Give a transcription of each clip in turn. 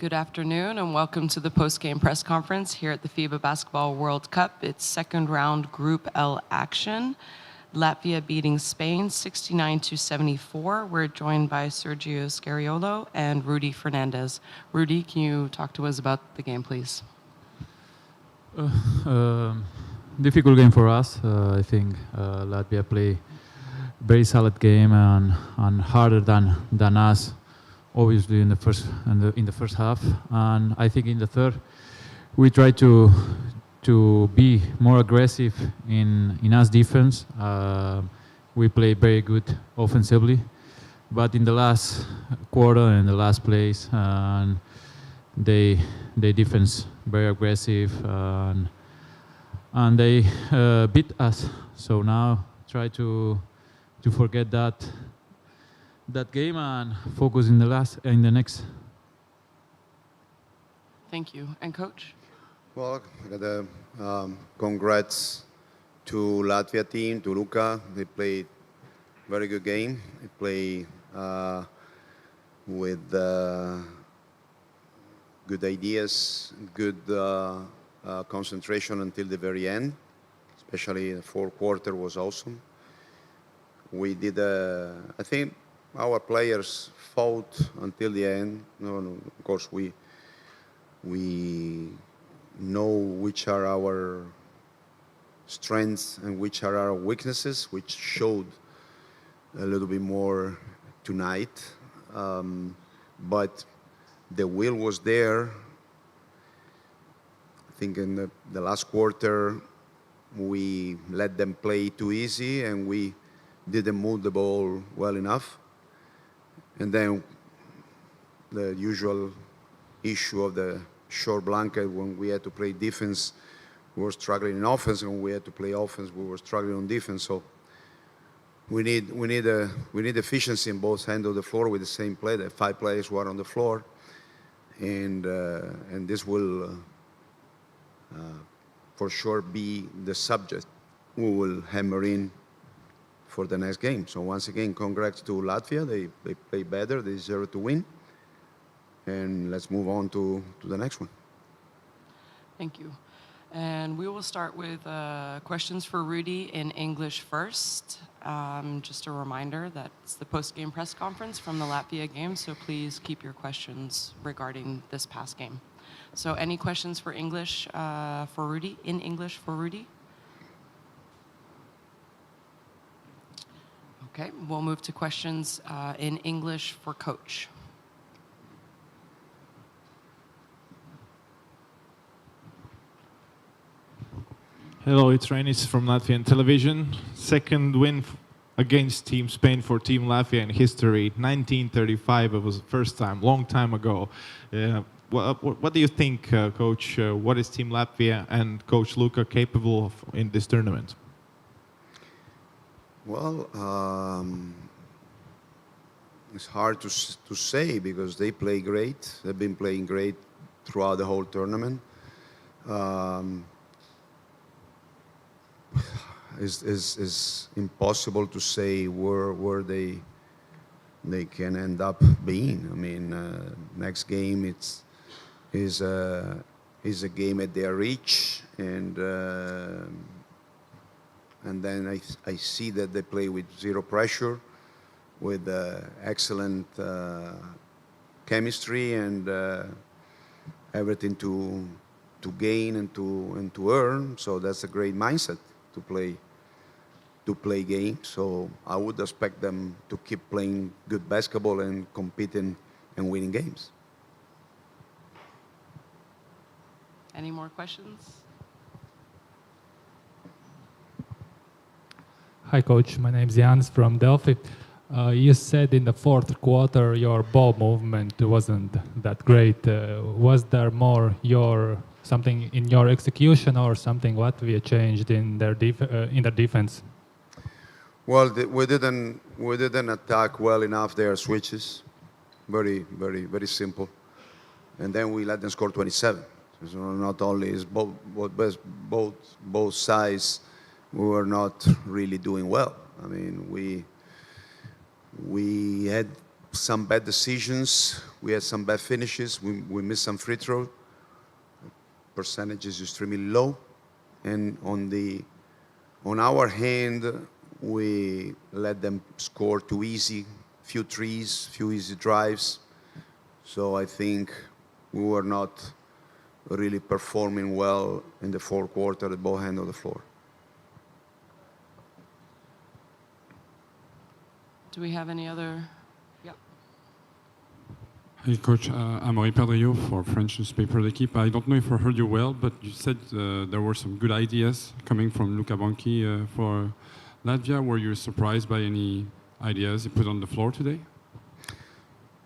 Good afternoon and welcome to the post-game press conference here at the FIBA Basketball World Cup. It's second round Group L action. Latvia beating Spain 69-74. We're joined by Sergio Scariolo and Rudy Fernandez. Rudy, can you talk to us about the game, please? Difficult game for us. I think Latvia play very solid game and harder than us. Obviously in the first half, and I think in the third we try to be more aggressive in us defense. We play very good offensively, but in the last quarter and the last plays, they defense very aggressive and they beat us. So now try to forget that game and focus in the next. Thank you. And Coach? Well, congrats to Latvia team, to Luka. They played very good game. They play with good ideas, good concentration until the very end. Especially the fourth quarter was awesome. We did, I think, our players fought until the end. Of course, we know which are our strengths and which are our weaknesses, which showed a little bit more tonight. But the will was there. I think in the last quarter, we let them play too easy and we didn't move the ball well enough. And then the usual issue of the short blanket, when we had to play defense, we were struggling in offense, and when we had to play offense, we were struggling on defense. So we need efficiency in both ends of the floor with the same play. The 5 players were on the floor, and this will for sure be the subject we will hammer in for the next game. So once again, congrats to Latvia. They play better. They deserve to win. And let's move on to the next one. Thank you. And we will start with questions for Rudy in English first. Just a reminder that it's the post-game press conference from the Latvia game, so please keep your questions regarding this past game. So any questions for English for Rudy, in English for Rudy? Okay, we'll move to questions in English for Coach. Hello, it's Renis from Latvian television. Second win against Team Spain for Team Latvia in history. 1935, it was the first time, long time ago. What do you think, Coach? What is Team Latvia and Coach Luka capable of in this tournament? Well, it's hard to say because they play great. They've been playing great throughout the whole tournament. It's impossible to say where they can end up being. I mean, next game is a game at their reach, and then I see that they play with zero pressure, with excellent chemistry and everything to gain and to earn. So that's a great mindset to play games. So I would expect them to keep playing good basketball and competing and winning games. Any more questions? Hi, Coach. My name is Jans from Delphi. You said in the fourth quarter your ball movement wasn't that great. Was there more something in your execution or something Latvia changed in their defense? Well, we didn't attack well enough their switches. Very, very, very simple. And then we let them score 27. So not only is both sides, we were not really doing well. I mean, we had some bad decisions. We had some bad finishes. We missed some free throw. Percentage is extremely low. And on our hand, we let them score too easy, few threes, few easy drives. So I think we were not really performing well in the fourth quarter at both ends of the floor. Do we have any other? Yeah. Hey, Coach. Amaury Perdriau for French newspaper L'Equipe. I don't know if I heard you well, but you said there were some good ideas coming from Luca Banchi for Latvia. Were you surprised by any ideas he put on the floor today?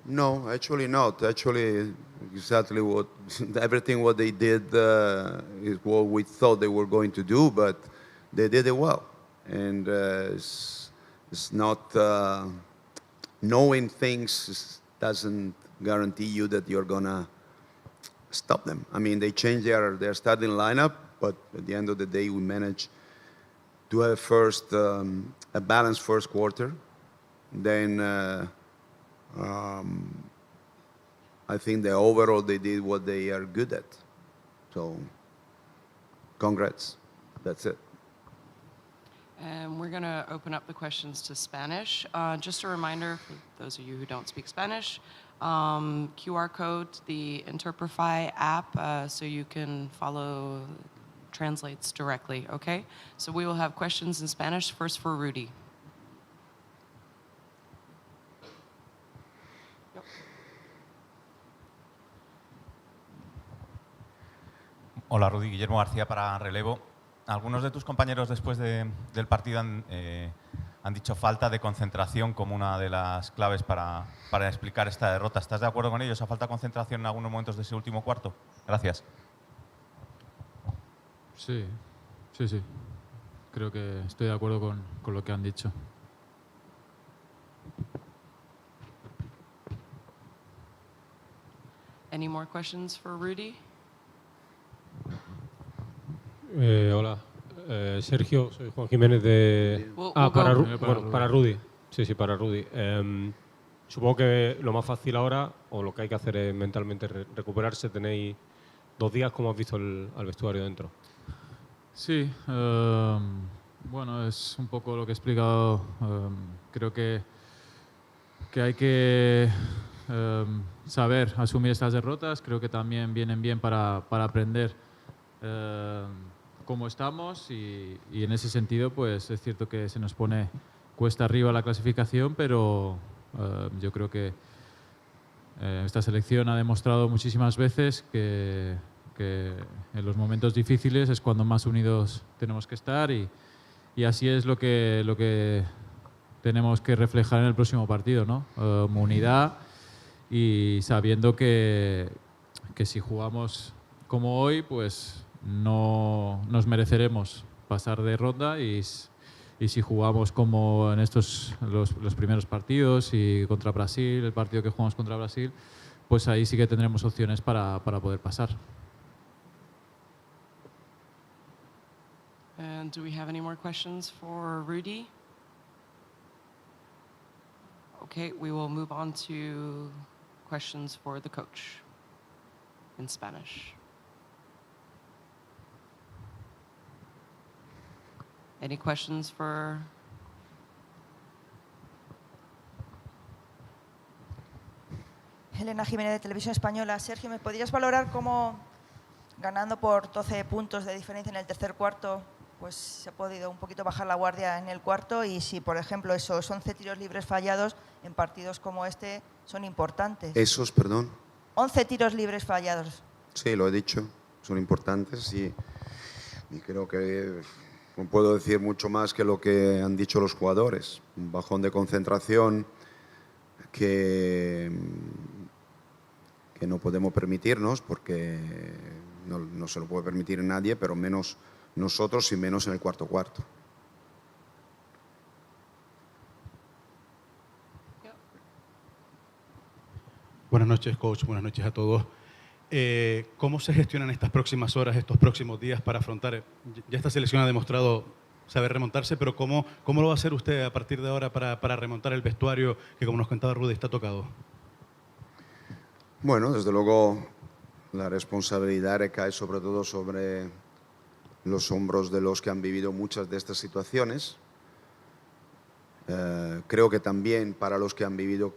No, actually not. Actually, exactly everything what they did is what we thought they were going to do, but they did it well. And it's not knowing things doesn't guarantee you that you're gonna stop them. I mean, they changed their starting lineup, but at the end of the day, we managed to have first a balanced first quarter. Then I think that overall they did what they are good at. So, congrats. That's it. And we're going to open up the questions to Spanish. Just a reminder for those of you who don't speak Spanish, QR code, the Interprefy app, so you can follow translates directly, okay? So we will have questions in Spanish, first for Rudy. Yep. Hola Rudy, Guillermo García para Relevo. Algunos de tus compañeros después del partido han dicho falta de concentración como una de las claves para explicar esta derrota. ¿Estás de acuerdo con ellos? ¿Ha falta concentración en algunos momentos de ese último cuarto? Gracias. Sí. Creo que estoy de acuerdo con lo que han dicho. Any more questions for Rudy? Hola, Sergio, soy Juan Jiménez de... para Rudy. Sí, para Rudy. Supongo que lo más fácil ahora, o lo que hay que hacer es mentalmente recuperarse. Tenéis 2 días, ¿cómo has visto al vestuario dentro? Sí, bueno, es un poco lo que he explicado. Creo que hay que saber asumir estas derrotas. Creo que también vienen bien para aprender cómo estamos y en ese sentido pues es cierto que se nos pone cuesta arriba la clasificación, pero yo creo que esta selección ha demostrado muchísimas veces que en los momentos difíciles es cuando más unidos tenemos que estar y así es lo que tenemos que reflejar en el próximo partido, ¿no? Unidad y sabiendo que si jugamos como hoy, pues no nos mereceremos pasar de ronda y si jugamos como en estos los primeros partidos y contra Brasil, el partido que jugamos contra Brasil, pues ahí sí que tendremos opciones para poder pasar. And do we have any more questions for Rudy? Okay, we will move on to questions for the coach in Spanish. Any questions for? Elena Jiménez de Televisión Española. Sergio, ¿me podrías valorar cómo, ganando por 12 puntos de diferencia en el tercer cuarto, pues se ha podido un poquito bajar la guardia en el cuarto y si, por ejemplo, esos 11 tiros libres fallados en partidos como este son importantes? Esos, perdón. 11 tiros libres fallados. Sí, lo he dicho, son importantes y creo que no puedo decir mucho más que lo que han dicho los jugadores. Un bajón de concentración que no podemos permitirnos porque no se lo puede permitir nadie, pero menos nosotros y menos en el cuarto. Buenas noches, coach. Buenas noches a todos. ¿Cómo se gestionan estas próximas horas, estos próximos días para afrontar? Ya esta selección ha demostrado saber remontarse, pero ¿cómo lo va a hacer usted a partir de ahora para remontar el vestuario que, como nos contaba Rudy, está tocado? Bueno, desde luego la responsabilidad recae sobre todo sobre los hombros de los que han vivido muchas de estas situaciones. Creo que también para los que han vivido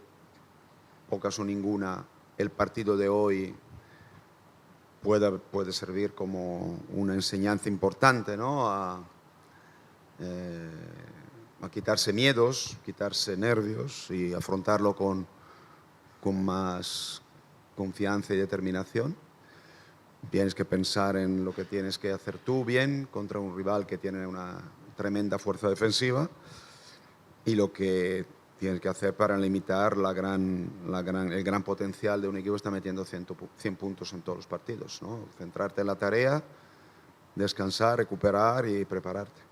pocas o ninguna, el partido de hoy puede servir como una enseñanza importante, ¿no? A quitarse miedos, quitarse nervios y afrontarlo con más confianza y determinación. Tienes que pensar en lo que tienes que hacer tú bien contra un rival que tiene una tremenda fuerza defensiva y lo que tienes que hacer para limitar el gran potencial de un equipo que está metiendo 100 puntos en todos los partidos, ¿no? Centrarte en la tarea, descansar, recuperar y prepararte.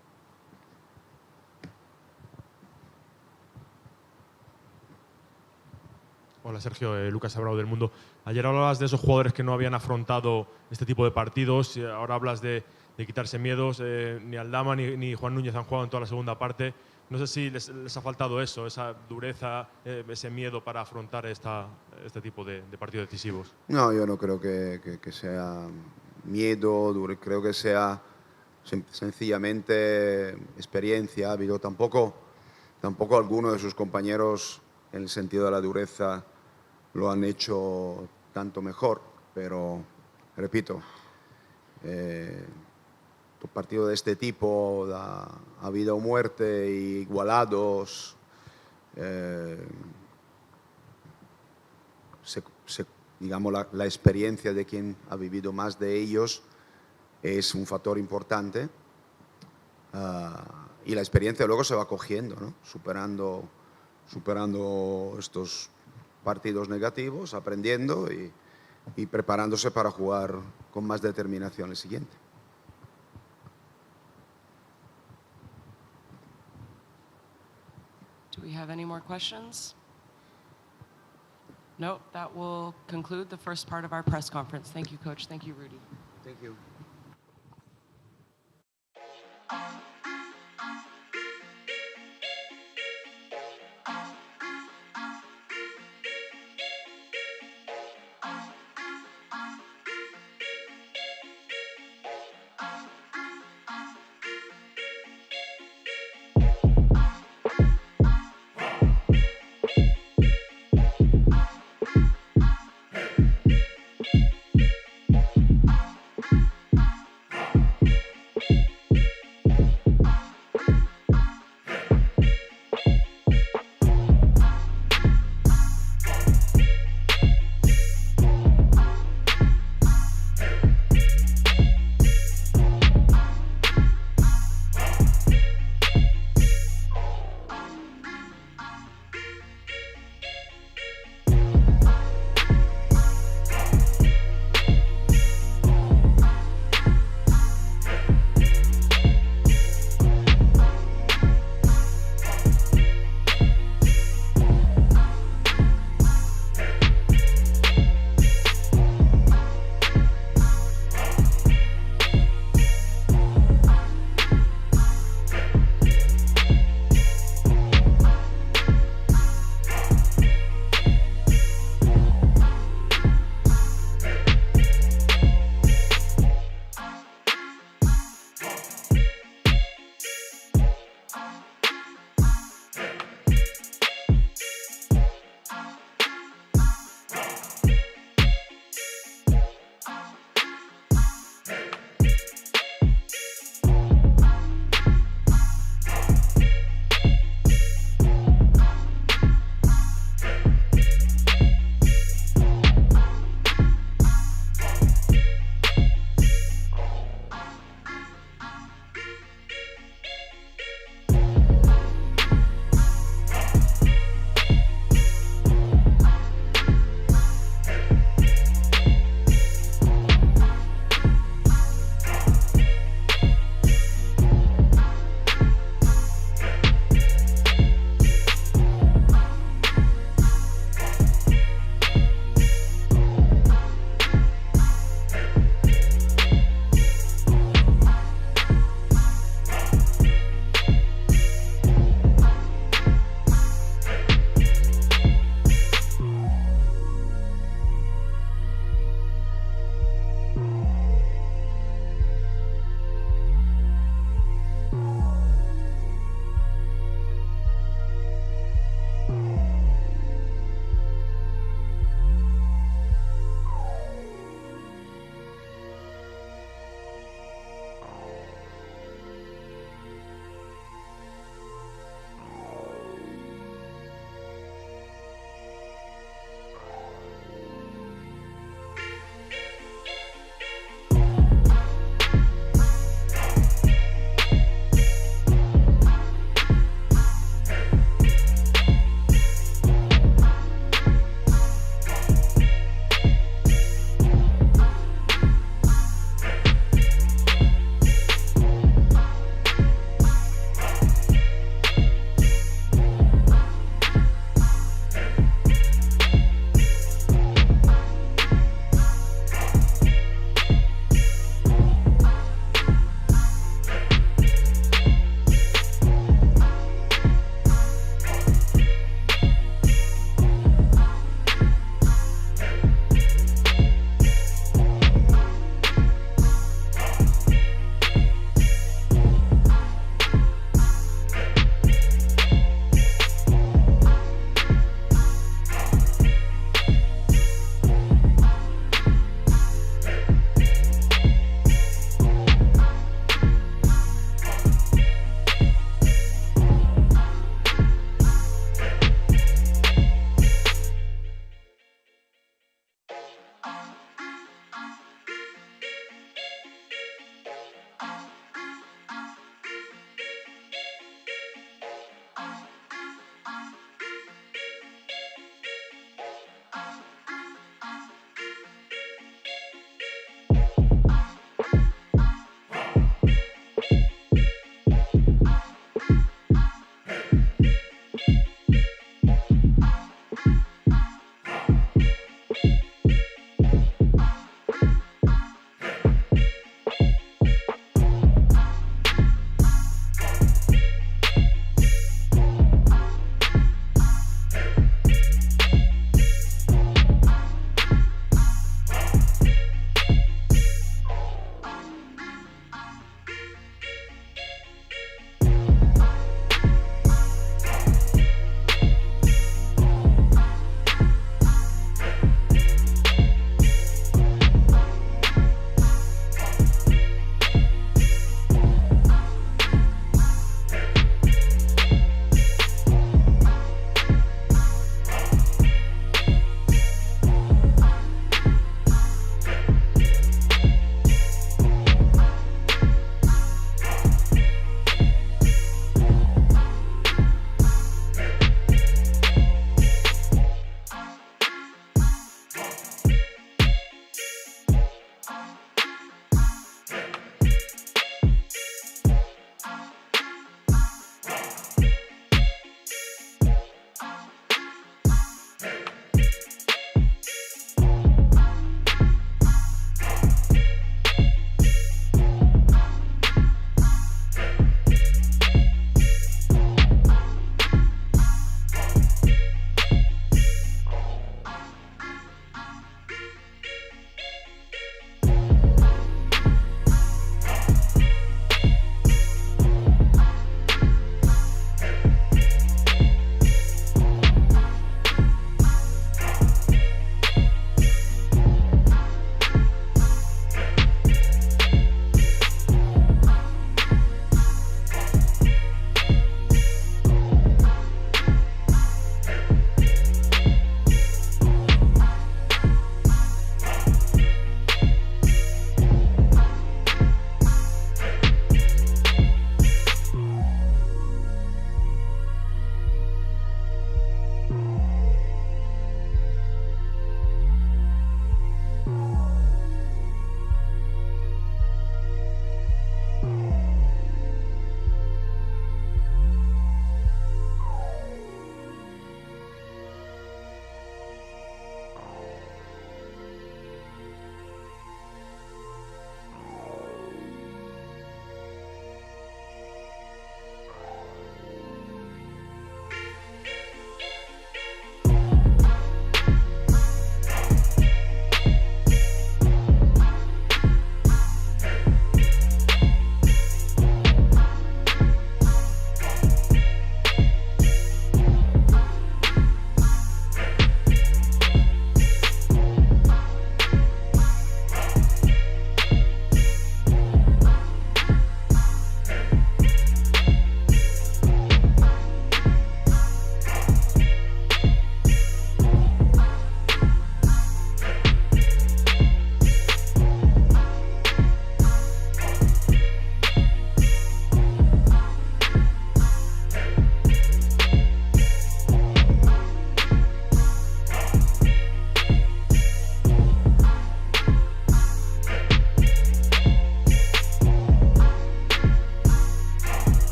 Hola Sergio, Lucas Abrao del Mundo. Ayer hablabas de esos jugadores que no habían afrontado este tipo de partidos, y ahora hablas de quitarse miedos. Ni Aldama ni Juan Núñez han jugado en toda la segunda parte. No sé si les ha faltado eso, esa dureza, ese miedo para afrontar este tipo de partidos decisivos. No, yo no creo que sea miedo, creo que sea sencillamente experiencia. Ha habido tampoco alguno de sus compañeros en el sentido de la dureza lo han hecho tanto mejor, pero repito, un partido de este tipo, a vida o muerte, igualados, digamos la experiencia de quien ha vivido más de ellos es un factor importante, y la experiencia luego se va cogiendo, ¿no? Superando estos partidos negativos, aprendiendo y preparándose para jugar con más determinación el siguiente. Do we have any more questions? No, that will conclude the first part of our press conference. Thank you, Coach. Thank you, Rudy. Thank you.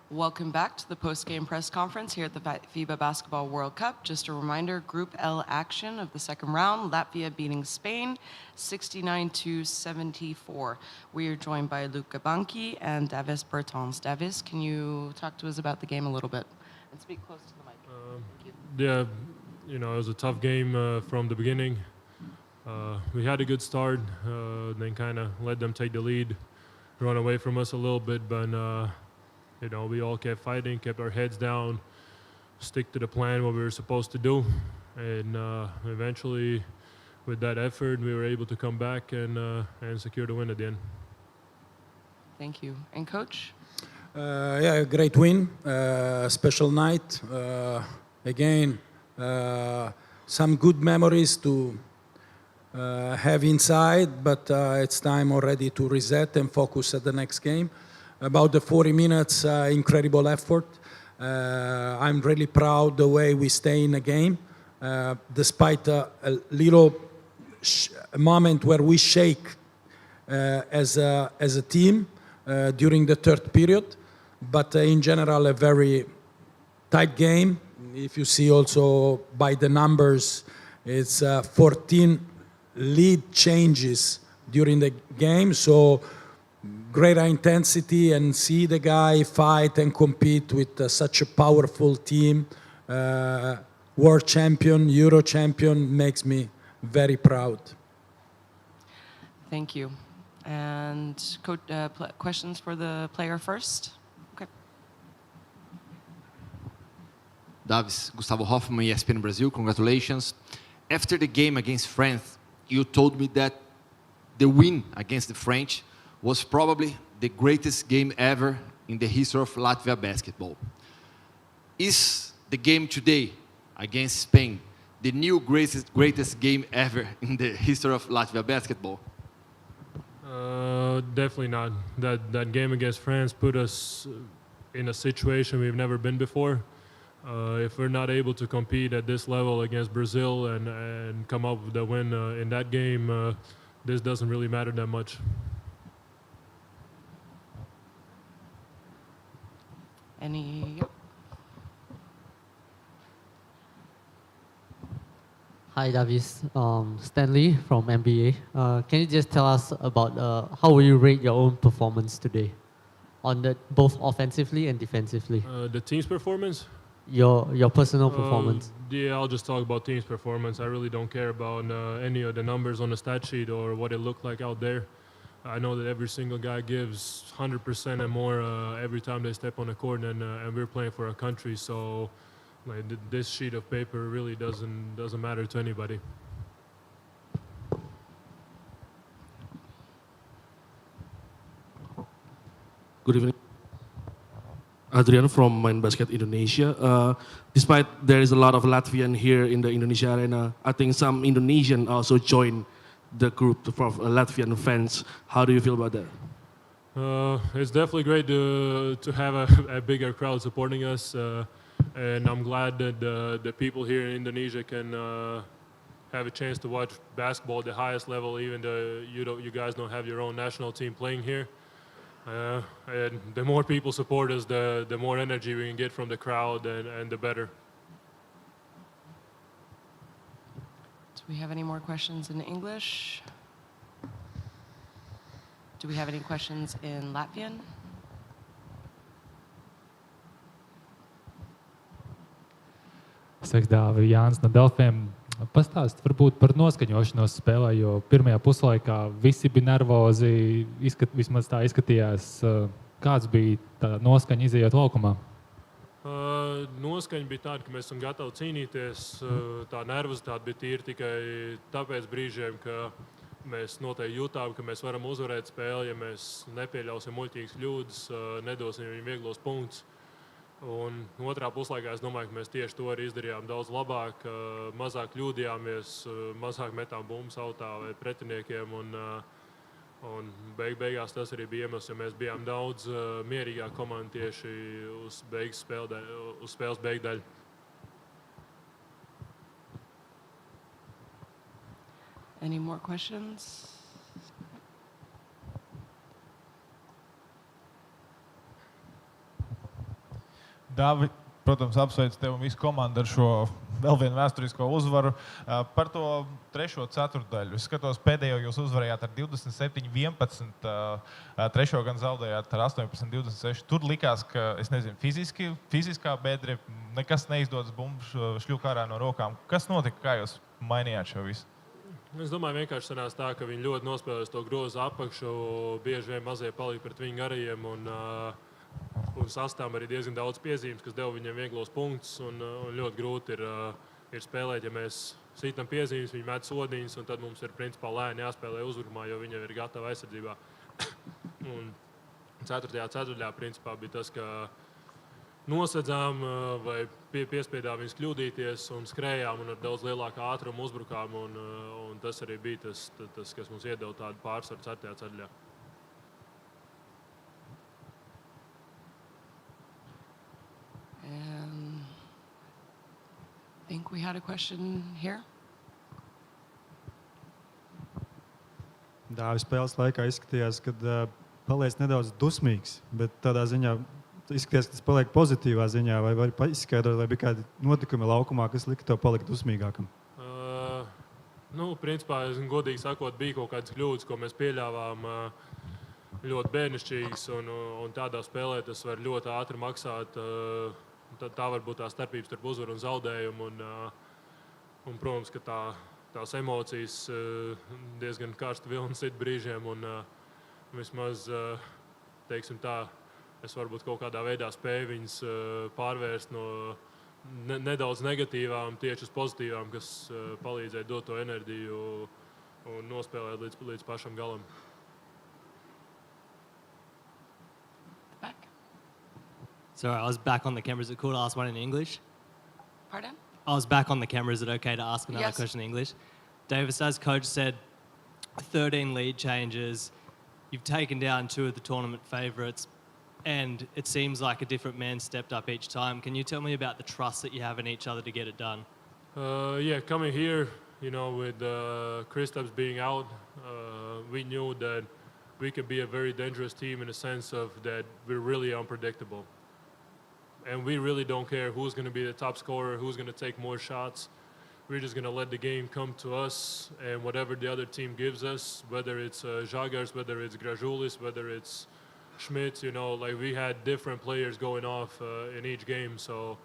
Welcome back to the post-game press conference here at the FIBA Basketball World Cup. Just a reminder, Group L action of the second round, Latvia beating Spain 69-74. We are joined by Luca Banchi and Davis Bertans. Davis, can you talk to us about the game a little bit? And speak close to the mic. Yeah, it was a tough game from the beginning. We had a good start, then kind of let them take the lead, run away from us a little bit, but we all kept fighting, kept our heads down, stick to the plan, what we were supposed to do. And eventually, with that effort, we were able to come back and secure the win at the end. Thank you. And Coach? Yeah, great win, special night. Again, some good memories to have inside, but it's time already to reset and focus at the next game. About the 40 minutes, incredible effort. I'm really proud the way we stay in the game, despite a little moment where we shake as a team during the third period. But in general, a very tight game. If you see also by the numbers, it's 14 lead changes during the game. So greater intensity, and see the guy fight and compete with such a powerful team. World champion, Euro champion, makes me very proud. Thank you. And questions for the player first? Okay. Davis, Gustavo Hoffman, ESPN Brazil, congratulations. After the game against France, you told me that the win against the French was probably the greatest game ever in the history of Latvia basketball. Is the game today against Spain the new greatest game ever in the history of Latvia basketball? Definitely not. That game against France put us in a situation we've never been before. If we're not able to compete at this level against Brazil and come up with a win in that game, this doesn't really matter that much. Hi, Davis. Stanley from NBA. Can you just tell us about how will you rate your own performance today, on both offensively and defensively? The team's performance? Your personal performance. Yeah, I'll just talk about team's performance. I really don't care about any of the numbers on the stat sheet or what it looked like out there. I know that every single guy gives 100% and more every time they step on the court, and we're playing for our country. So, this sheet of paper really doesn't matter to anybody. Good evening. Adrian from Main Basket Indonesia. Despite there is a lot of Latvian here in the Indonesia arena, I think some Indonesian also joined the group of Latvian fans. How do you feel about that? It's definitely great to have a bigger crowd supporting us, and I'm glad that the people here in Indonesia can have a chance to watch basketball at the highest level, even though you guys don't have your own national team playing here. And the more people support us, the more energy we can get from the crowd, and the better. Do we have any more questions in English? Do we have any questions in Latvian? Sveiks, Dāvi, Jānis no Delfiem. Pastāst varbūt par noskaņošanos spēlē, jo pirmajā puslaikā visi bija nervozi, vismaz tā izskatījās. Kāds bija tā noskaņa izejot laukumā? Noskaņa bija tāda, ka mēs esam gatavi cīnīties. Tā nervozitāte bija tīri tikai tāpēc brīžiem, ka mēs noteikti jūtām, ka mēs varam uzvarēt spēli, ja mēs nepieļausim muļķīgas kļūdas, nedosim viņiem vieglos punktus. Un otrā puslaikā es domāju, ka mēs tieši to arī izdarījām daudz labāk, mazāk kļūdījāmies, mazāk metām bumbas autā vai pretiniekiem. Un beigās tas arī bija iemesls, jo mēs bijām daudz mierīgāk komanda tieši uz spēles beigdaļu. Any more questions? Dāvi, protams, apsveicu tevi un visu komandu ar šo vēl vienu vēsturisko uzvaru. Par to trešo ceturtdaļu. Es skatos, pēdējo jūs uzvarējāt ar 27-11, trešo gan zaudējāt ar 18-26. Tur likās, ka, es nezinu, fiziskā bedre, nekas neizdodas, bumba šļūka ārā no rokām. Kas notika, kā jūs mainījāt šo visu? Es domāju, vienkārši sanās tā, ka viņi ļoti nospēlēs to grozu apakšu, bieži vien mazie palika pret viņu garajiem, un sastām arī diezgan daudz piezīmes, kas deva viņiem vieglos punktus, un ļoti grūti ir spēlēt, ja mēs sītam piezīmes, viņi met sodiņas, un tad mums ir principā lēni jāspēlē uzvarumā, jo viņi jau ir gatavi aizsardzībā. Un 4. ceturtdaļā principā bija tas, ka nosedzām vai piespiedām viņus kļūdīties un skrējām un ar daudz lielāku ātrumu uzbrukām, un tas arī bija tas, kas mums iedeva tādu pārsvaru 4. ceturtdaļā. And I think we had a question here. Dāvis spēles laikā izskatījās, ka paliec nedaudz dusmīgs, bet tādā ziņā izskatījās, ka tas paliek pozitīvā ziņā, vai var izskaidrot, vai bija kādi notikumi laukumā, kas lika tev palikt dusmīgākam? Principā, godīgi sakot, bija kaut kādas kļūdas, ko mēs pieļāvām ļoti bērnišķīgas, un tādā spēlē tas var ļoti ātri maksāt. Tā var būt tā starpības starp uzvaru un zaudējumu, un protams, ka tās emocijas diezgan karsta vilna sit brīžiem, un vismaz, teiksim tā, es varbūt kaut kādā veidā spēju viņus pārvērst no nedaudz negatīvām tieši uz pozitīvām, kas palīdzēja dot to enerģiju un nospēlēt līdz pašam galam. Sorry, I was back on the camera. Is it cool to ask one in English? Pardon? I was back on the camera. Is it okay to ask another question in English? Davis, as coach said, 13 lead changes. You've taken down 2 of the tournament favourites, and it seems like a different man stepped up each time. Can you tell me about the trust that you have in each other to get it done? Coming here, with Kristaps being out, we knew that we could be a very dangerous team in the sense of that we're really unpredictable. And we really don't care who's going to be the top scorer, who's going to take more shots. We're just going to let the game come to us, and whatever the other team gives us, whether it's Žagars, whether it's Gražulis, whether it's Schmidt, we had different players going off in each game. So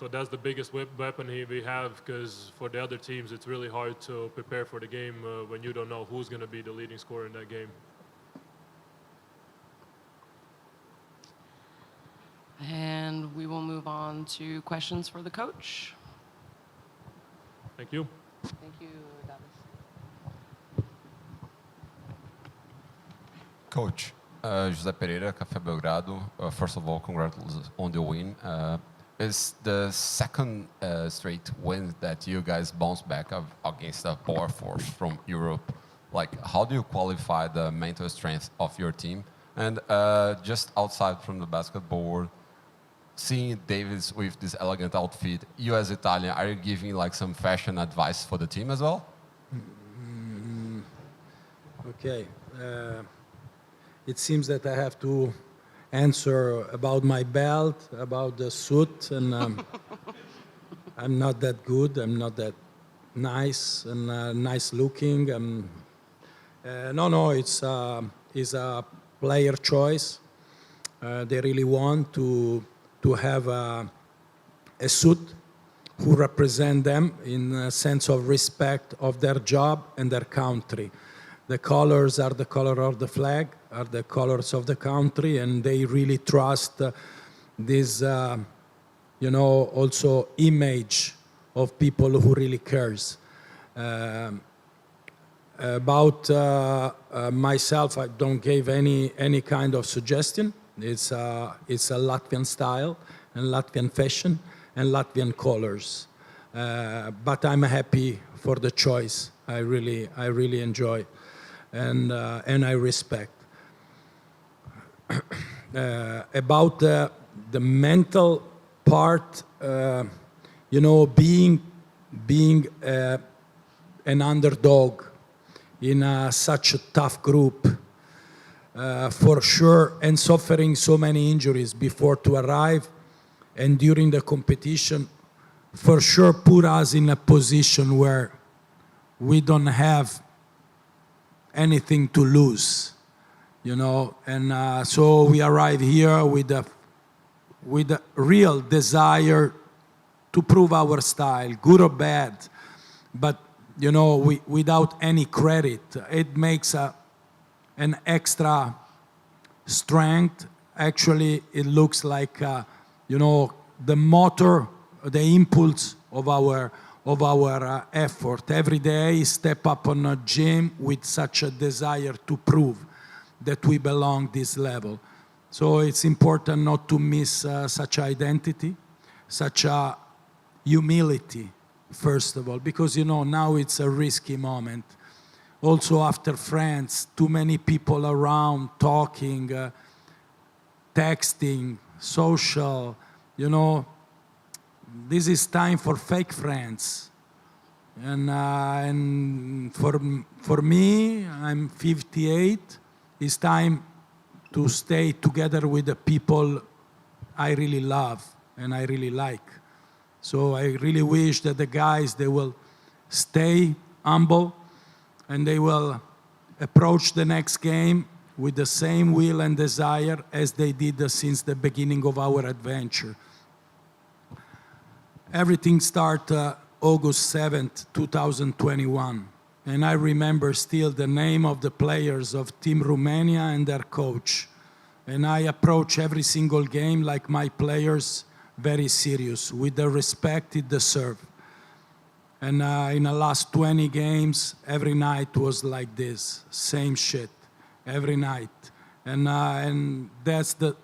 that's the biggest weapon we have, because for the other teams, it's really hard to prepare for the game when you don't know who's going to be the leading scorer in that game. And we will move on to questions for the coach. Thank you. Thank you, Davis. Coach, José Pereira, Café Belgrado. First of all, congratulations on the win. It's the second straight win that you guys bounced back against a power force from Europe. How do you qualify the mental strength of your team? And just outside from the basketball world, seeing Davis with this elegant outfit, you as Italian, are you giving some fashion advice for the team as well? Okay. It seems that I have to answer about my belt, about the suit, and I'm not that good. I'm not that nice and nice looking. It's a player choice. They really want to have a suit who represent them in a sense of respect of their job and their country. The colors are the color of the flag, are the colors of the country, and they really trust this, also image of people who really cares. About myself, I don't give any kind of suggestion. It's a Latvian style and Latvian fashion and Latvian colors. But I'm happy for the choice. I really enjoy and I respect. About the mental part, being an underdog in such a tough group, for sure, and suffering so many injuries before to arrive, and during the competition, for sure put us in a position where we don't have anything to lose, you know. And so we arrive here with a real desire to prove our style, good or bad, but you know, without any credit. It makes an extra strength. Actually, it looks like you know, the motor, the impulse of our effort. Every day, step up on a gym with such a desire to prove that we belong this level. So it's important not to miss such identity, such a humility, first of all, because you know, now it's a risky moment. Also after France, too many people around talking, texting, social, you know, this is time for fake friends. And for me, I'm 58, it's time to stay together with the people I really love and I really like. So I really wish that the guys, they will stay humble and they will approach the next game with the same will and desire as they did since the beginning of our adventure. Everything started August 7th, 2021. And I remember still the name of the players of Team Romania and their coach. And I approach every single game like my players very serious, with the respect it deserve. And in the last 20 games, every night was like this, same shit, every night. And that's the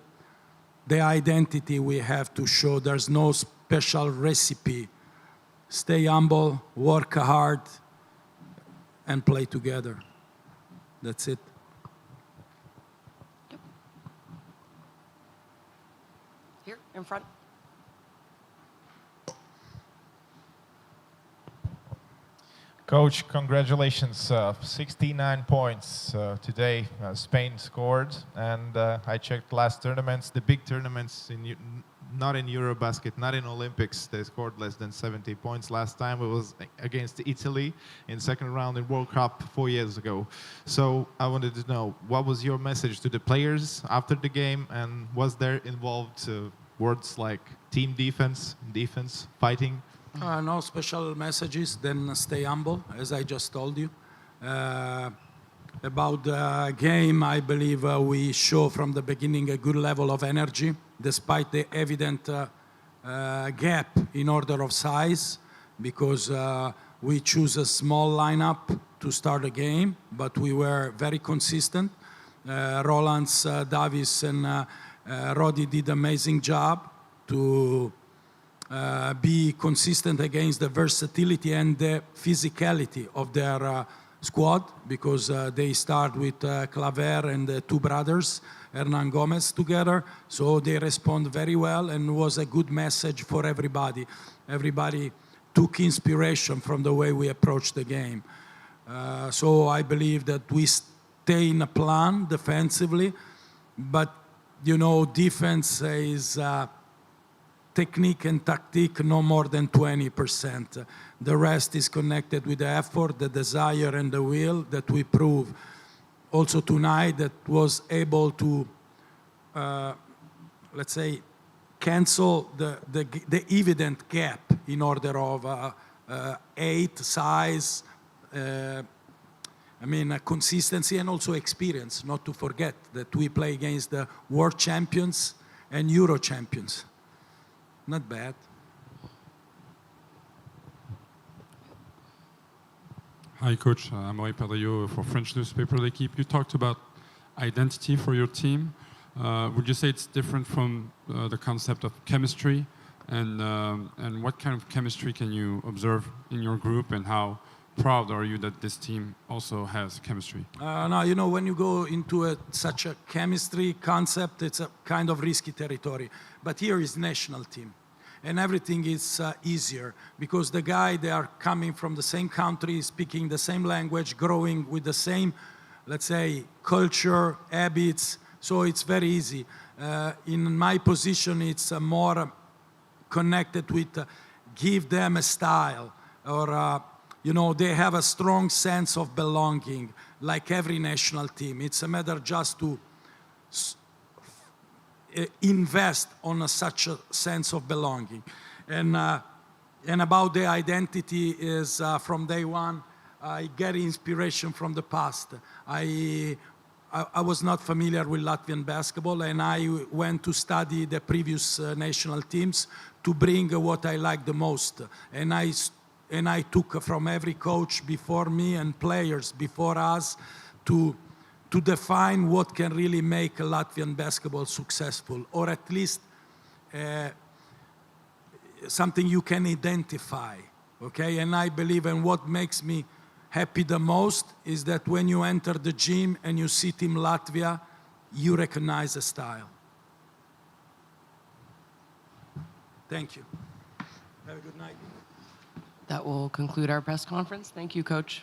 identity we have to show. There's no special recipe. Stay humble, work hard, and play together. That's it. Here, in front. Coach, congratulations. 69 points today. Spain scored, and I checked last tournaments, the big tournaments, not in Eurobasket, not in Olympics, they scored less than 70 points. Last time it was against Italy in second round in World Cup 4 years ago. So I wanted to know, what was your message to the players after the game, and was there involved words like team defense, fighting? No special messages, then stay humble, as I just told you. About the game, I believe we show from the beginning a good level of energy, despite the evident gap in order of size, because we choose a small lineup to start a game, but we were very consistent. Rolands, Davis, and Roddy did an amazing job to be consistent against the versatility and the physicality of their squad, because they start with Claver and the two brothers, Hernan Gomez, together. So they respond very well, and was a good message for everybody. Everybody took inspiration from the way we approached the game. So I believe that we stay in a plan defensively, but you know, defense is technique and tactique no more than 20%. The rest is connected with the effort, the desire, and the will that we prove. Also tonight, that was able to, let's say, cancel the evident gap in order of height, size, consistency, and also experience. Not to forget that we play against the world champions and Euro champions. Not bad. Hi, Coach. I'm Amaury Perdriau for French newspaper L'Équipe. You talked about identity for your team. Would you say it's different from the concept of chemistry? And what kind of chemistry can you observe in your group, and how proud are you that this team also has chemistry? No, you know, when you go into such a chemistry concept, it's a kind of risky territory. But here is national team. And everything is easier, because the guys, they are coming from the same country, speaking the same language, growing with the same, let's say, culture, habits. So it's very easy. In my position, it's more connected with, give them a style, or they have a strong sense of belonging, like every national team. It's a matter just to invest on such a sense of belonging. And about the identity is from day one, I get inspiration from the past. I was not familiar with Latvian basketball, and I went to study the previous national teams to bring what I like the most. And I took from every coach before me and players before us to define what can really make Latvian basketball successful, or at least something you can identify, okay? And I believe, and what makes me happy the most is that when you enter the gym and you see Team Latvia, you recognize the style. Thank you. Have a good night. That will conclude our press conference. Thank you, Coach.